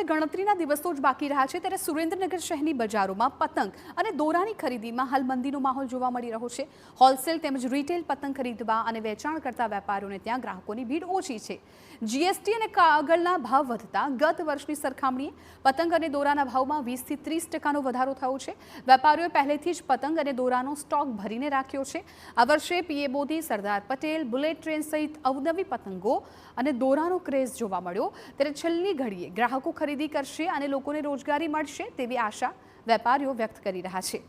હવે ગણતરીના દિવસો જ બાકી રહ્યા છે ત્યારે સુરેન્દ્રનગર શહેરની બજારોમાં પતંગ અને દોરાની ખરીદીમાં હાલ મંદીનો માહોલ જોવા મળી રહ્યો છે। હોલસેલ તેમજ રિટેલ પતંગ ખરીદવા અને વેચાણ કરતા વેપારીઓને ત્યાં ગ્રાહકોની ભીડ ઓછી છે। જીએસટી અને કાગળના ભાવ વધતા ગત વર્ષની સરખામણીએ પતંગ અને દોરાના ભાવમાં 20 થી 30% વધારો થયો છે। વેપારીઓએ પહેલેથી જ પતંગ અને દોરાનો સ્ટોક ભરીને રાખ્યો છે। આ વર્ષે PM Modi, Sardar Patel, bullet train સહિત અવનવી પતંગો અને દોરાનો ક્રેઝ જોવા મળ્યો ત્યારે છેલ્લી ઘડીએ ગ્રાહકો ખરીદી કરશે અને લોકોને રોજગારી મળશે તેવી આશા વેપારીઓ વ્યક્ત કરી રહ્યા છે।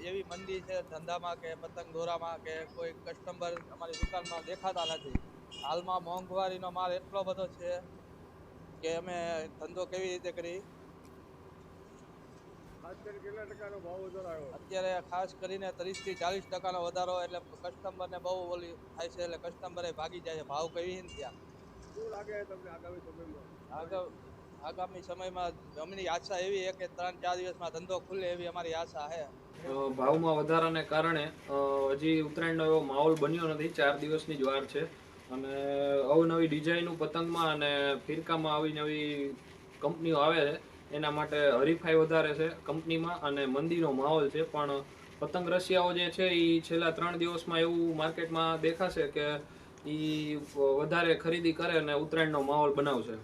એવી મંદી છે ધંધામાં કે પતંગ દોરામાં કે કોઈ કસ્ટમર અમારી દુકાનમાં દેખાતા નથી। હાલમાં મોંઘવારીનો માલ એટલો બધો છે કે અમે ધંધો કેવી રીતે કરી। અત્યારે ખાસ કરીને 30 થી 40% વધારો એટલે કસ્ટમરને બહુ ઓલી થાય છે એટલે કસ્ટમરે ભાગી જાય છે। ભાવ કેવી ને ત્યાં શું લાગે તમને આગામી સમયમાં અમની આશા એવી છે કે 3-4 દિવસમાં ધંધો ખુલે એવી અમારી આશા છે। ભાવમાં વધારાને કારણે હજી ઉત્તરાયણનો એવો માહોલ બન્યો નથી। 4 દિવસની જ વાર છે અને અવનવી ડિઝાઇનનું પતંગમાં અને ફિરકામાં આવી નવી કંપનીઓ આવે છે એના માટે હરીફાઈ વધારે છે કંપનીમાં અને મંદીનો માહોલ છે। પણ પતંગ રસિયાઓ જે છે એ છેલ્લા 3 દિવસમાં એવું માર્કેટમાં દેખાશે કે એ વધારે ખરીદી કરે અને ઉત્તરાયણનો માહોલ બનાવશે।